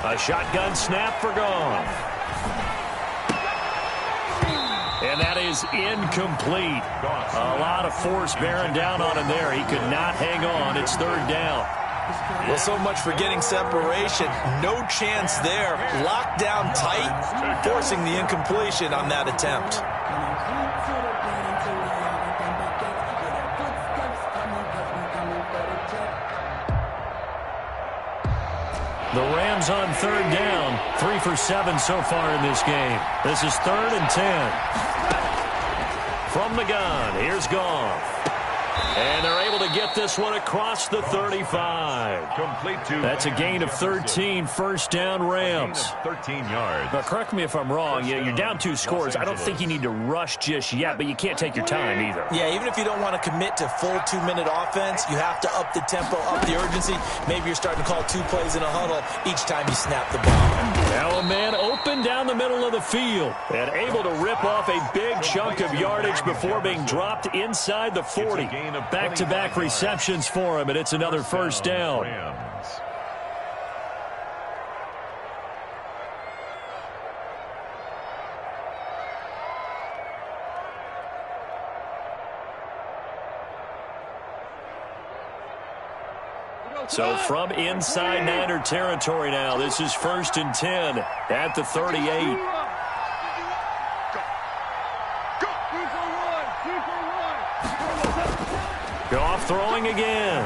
A shotgun snap for Goff. And that is incomplete. A lot of force bearing down on him there. He could not hang on. It's 3rd down. Well, so much for getting separation. No chance there. Locked down tight, forcing the incompletion on that attempt. The Rams on 3rd down. 3 for 7 so far in this game. This is 3rd and 10. From the gun, here's Goff. And they're able to get this one across the 35. Complete to That's a gain of 13, first down Rams. 13 yards. Now, correct me if I'm wrong. You're down 2 scores. I don't think you need to rush just yet, but you can't take your time either. Yeah, even if you don't want to commit to full 2-minute offense, you have to up the tempo, up the urgency. Maybe you're starting to call 2 plays in a huddle each time you snap the ball. Now a man open down the middle of the field and able to rip off a big chunk of yardage before being dropped inside the 40. Back-to-back receptions for him, and it's another first down. So from inside Niner territory now, this is 1st and 10 at the 38. Goff throwing again.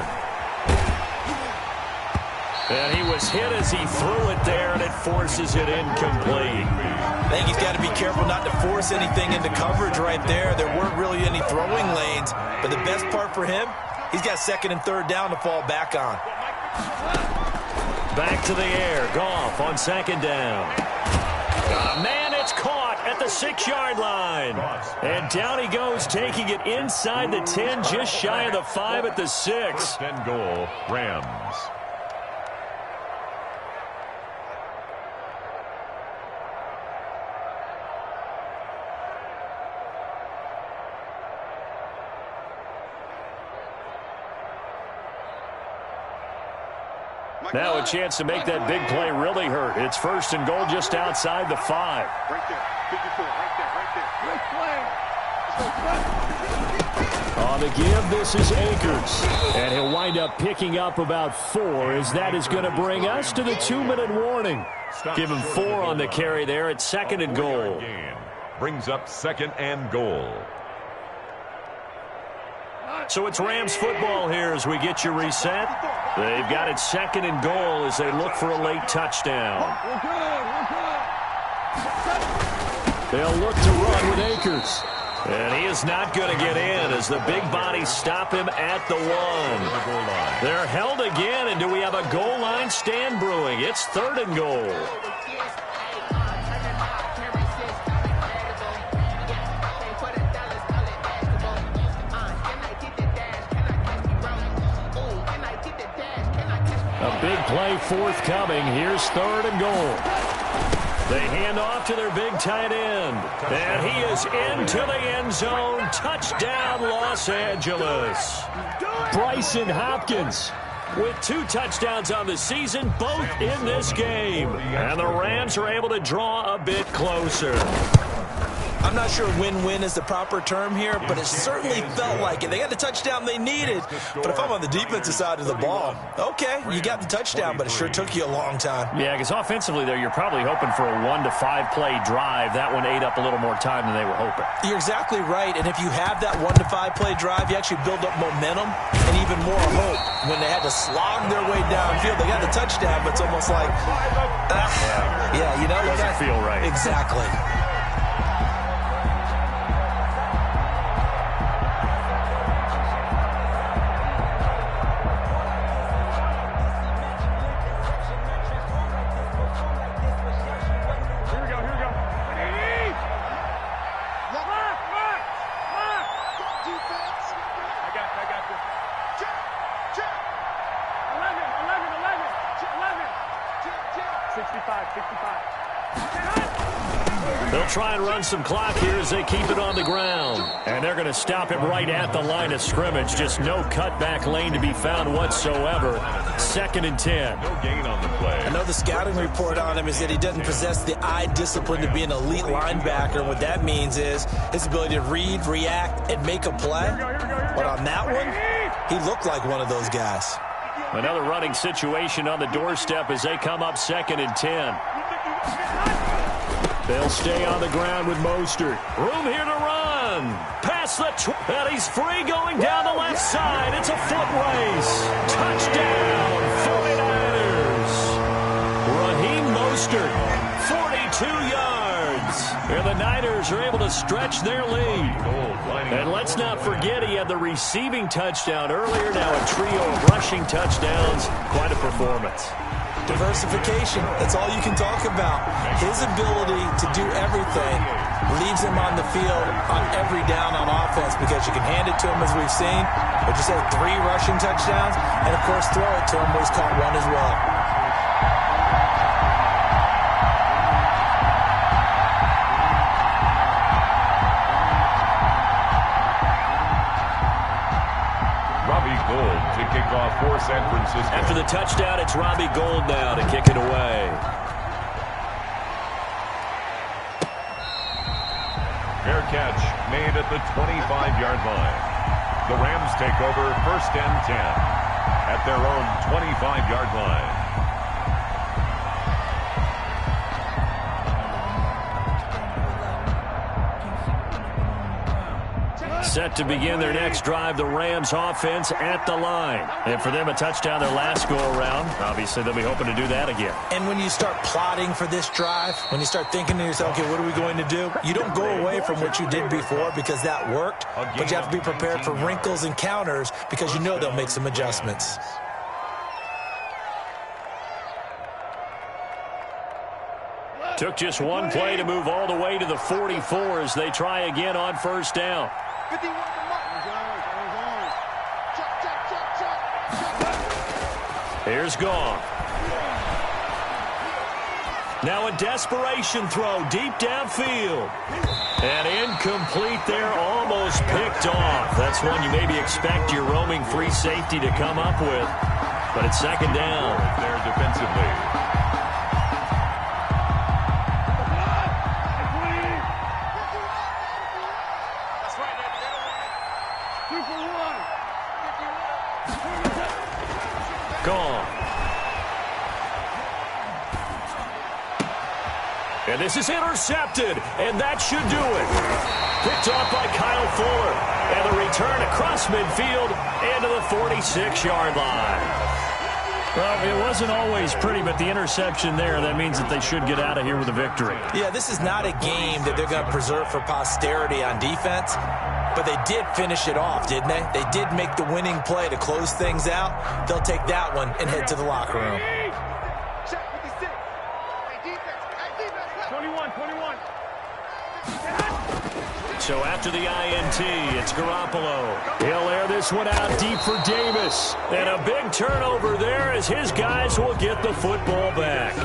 And he was hit as he threw it there, and it forces it incomplete. I think he's got to be careful not to force anything into coverage right there. There weren't really any throwing lanes, but the best part for him, he's got 2nd and 3rd down to fall back on. Back to the air. Goff on 2nd down. Man, it's caught at the 6-yard line. And down he goes, taking it inside the 10, just shy of the 5 at the 6. 1st and goal, Rams. Now a chance to make that big play really hurt. It's 1st and goal just outside the 5. Right there. 54. Right there. On the give, this is Akers. And he'll wind up picking up about 4, as that is going to bring us to the 2-minute warning. Give him 4 on the carry there at 2nd and goal. Brings up 2nd and goal. So it's Rams football here as we get you reset. They've got it 2nd and goal as they look for a late touchdown. They'll look to run with Akers. And he is not going to get in as the big bodies stop him at the 1. They're held again, and do we have a goal line stand brewing? It's 3rd and goal. A big play forthcoming. Here's 3rd and goal. They hand off to their big tight end. And he is into the end zone. Touchdown, Los Angeles. Bryson Hopkins with 2 touchdowns on the season, both in this game. And the Rams are able to draw a bit closer. I'm not sure win-win is the proper term here, but it certainly felt like it. They got the touchdown they needed, but if I'm on the defensive side of the ball, okay, you got the touchdown, but it sure took you a long time. Yeah, because offensively there, you're probably hoping for a 1 to 5 play drive. That one ate up a little more time than they were hoping. You're exactly right, and if you have that 1 to 5 play drive, you actually build up momentum and even more hope. When they had to slog their way downfield, they got the touchdown, but it's almost like, yeah, you know, it doesn't feel right. Exactly. They'll try and run some clock here as they keep it on the ground. And they're going to stop him right at the line of scrimmage. Just no cutback lane to be found whatsoever. 2nd and 10. No gain on the play. I know the scouting report on him is that he doesn't possess the eye discipline to be an elite linebacker. What that means is his ability to read, react, and make a play. But on that one, he looked like one of those guys. Another running situation on the doorstep as they come up 2nd and 10. They'll stay on the ground with Mostert. Room here to run. Past the and he's free going down the left side. It's a foot race. Touchdown, 49ers. Raheem Mostert, 42 yards. And the Niners are able to stretch their lead. And let's not forget he had the receiving touchdown earlier. Now a trio of rushing touchdowns. Quite a performance. Diversification, that's all you can talk about. His ability to do everything leaves him on the field on every down on offense because you can hand it to him as we've seen, but just had 3 rushing touchdowns, and of course throw it to him where he's caught 1 as well. Gold to kick off for San Francisco. After the touchdown, it's Robbie Gould now to kick it away. Fair catch made at the 25-yard line. The Rams take over 1st and 10 at their own 25-yard line. Set to begin their next drive, the Rams offense at the line. And for them, a touchdown their last go-around. Obviously, they'll be hoping to do that again. And when you start plotting for this drive, when you start thinking to yourself, okay, what are we going to do? You don't go away from what you did before because that worked, but you have to be prepared for wrinkles and counters because you know they'll make some adjustments. Took just one play to move all the way to the 44 as they try again on 1st down. Here's Goff. Now a desperation throw deep downfield. And incomplete there, almost picked off. That's one you maybe expect your roaming free safety to come up with. But it's 2nd down. There defensively. Gone. And this is intercepted, and that should do it. Picked off by Kyle Fuller. And the return across midfield and to the 46-yard line. Well, it wasn't always pretty, but the interception there, that means that they should get out of here with a victory. Yeah, this is not a game that they're going to preserve for posterity on defense, but they did finish it off, didn't they? They did make the winning play to close things out. They'll take that one and head to the locker room. 21. So after the INT, it's Garoppolo. He'll air this one out deep for Davis. And a big turnover there as his guys will get the football back.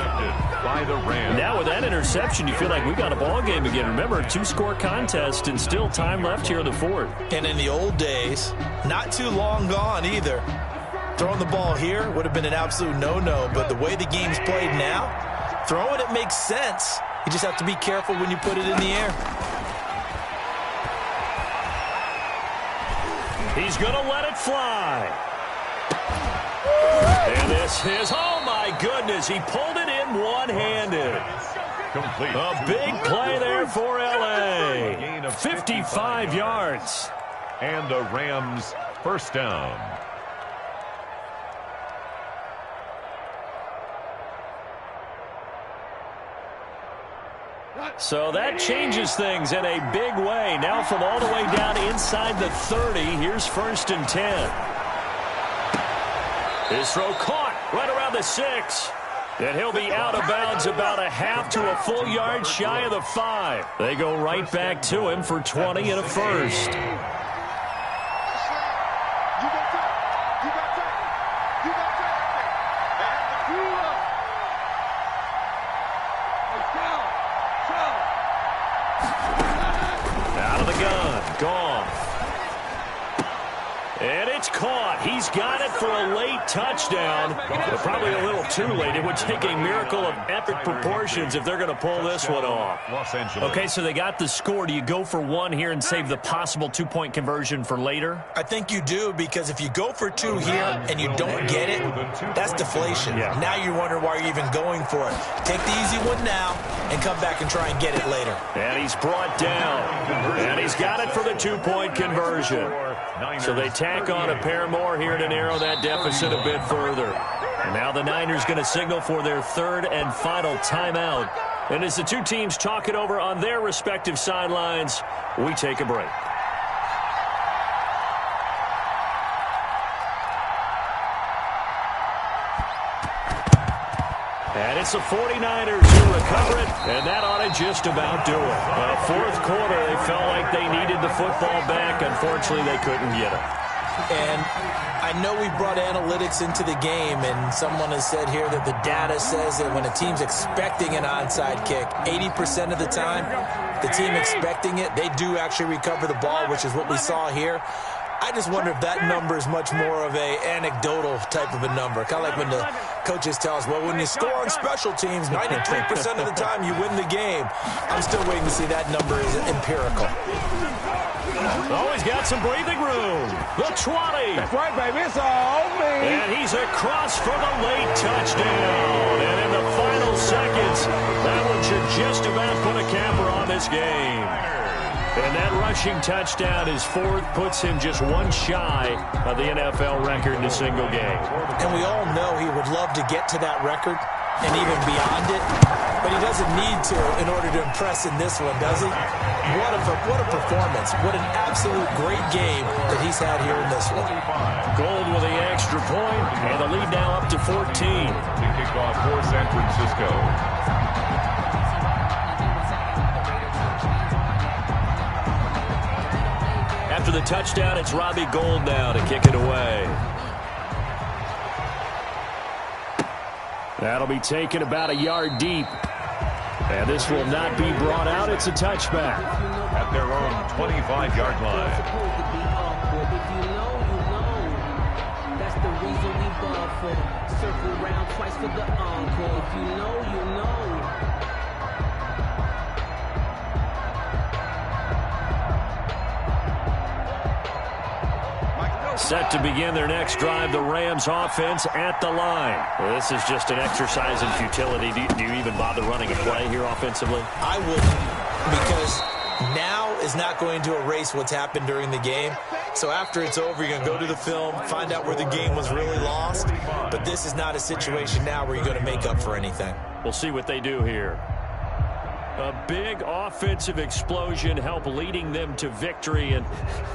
By the Rams. Now with that interception, you feel like we got a ball game again. Remember, a 2-score contest and still time left here in the 4th. And in the old days, not too long gone either. Throwing the ball here would have been an absolute no-no, but the way the game's played now, throwing it makes sense. You just have to be careful when you put it in the air. He's going to let it fly. And this is, oh my goodness, he pulled it in one-handed. Complete. A big play there for L.A. 55 yards. And the Rams 1st down. So that changes things in a big way. Now from all the way down inside the 30, here's 1st and 10. His throw caught right around the 6. And he'll be out of bounds about a half to a full yard shy of the 5. They go right back to him for 20 and a 1st. And it's caught. He's got it for a late touchdown, but probably a little too late. It would take a miracle of epic proportions if they're going to pull this one off. Los Angeles. Okay, so they got the score. Do you go for 1 here and save the possible 2-point conversion for later? I think you do, because if you go for 2 here and you don't get it, that's deflation. Yeah. Now you wonder why you're even going for it. Take the easy one now and come back and try and get it later. And he's brought down. And he's got it for the 2-point conversion. So they tack on a pair more here to narrow that deficit a bit further. And now the Niners going to signal for their 3rd and final timeout And as the two teams talk it over on their respective sidelines, we take a break. And it's the 49ers who recover it, and that ought to just about do it. Fourth quarter, they felt like they needed the football back. Unfortunately, they couldn't get it. And I know we brought analytics into the game, and someone has said here that the data says that when a team's expecting an onside kick, 80% of the time, the team expecting it, they do actually recover the ball, which is what we saw here. I just wonder if that number is much more of a anecdotal type of a number. Kind of like when the coaches tell us, well, when you score on special teams, 93% of the time you win the game. I'm still waiting to see that number is empirical. Oh, he's got some breathing room. The 20. That's right, baby. It's all me. And he's across for the late touchdown. And in the final seconds, that one should just about put a capper on this game. And that rushing touchdown, his fourth, puts him just one shy of the NFL record in a single game. And we all know he would love to get to that record and even beyond it, but he doesn't need to in order to impress in this one, does he? What a performance. What an absolute great game that he's had here in this one. Gold with the extra point, and the lead now up to 14. To kick off for San Francisco. After the touchdown, it's Robbie Gould now to kick it away. That'll be taken about a yard deep. And this will not be brought out. It's a touchback. At their own 25-yard line. If you know, you know. That's the reason we bug for. Circle round twice for the encore. If you know, you know. Set to begin their next drive, the Rams offense at the line. Well, this is just an exercise in futility. Do you even bother running a play here offensively? I wouldn't, because now is not going to erase what's happened during the game. So after it's over, you're going to go to the film, find out where the game was really lost. But this is not a situation now where you're going to make up for anything. We'll see what they do here. A big offensive explosion help leading them to victory. And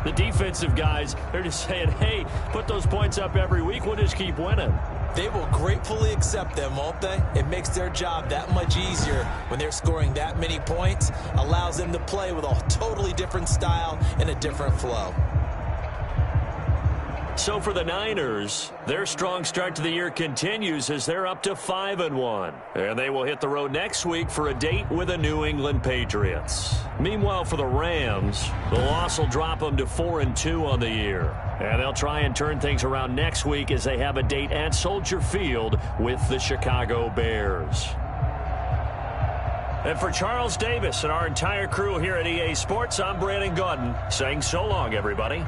the defensive guys, they're just saying, hey, put those points up every week. We'll just keep winning. They will gratefully accept them, won't they? It makes their job that much easier when they're scoring that many points. Allows them to play with a totally different style and a different flow. So for the Niners, their strong start to the year continues as they're up to 5-1. And they will hit the road next week for a date with the New England Patriots. Meanwhile, for the Rams, the loss will drop them to 4-2 on the year. And they'll try and turn things around next week as they have a date at Soldier Field with the Chicago Bears. And for Charles Davis and our entire crew here at EA Sports, I'm Brandon Gaudin saying so long, everybody.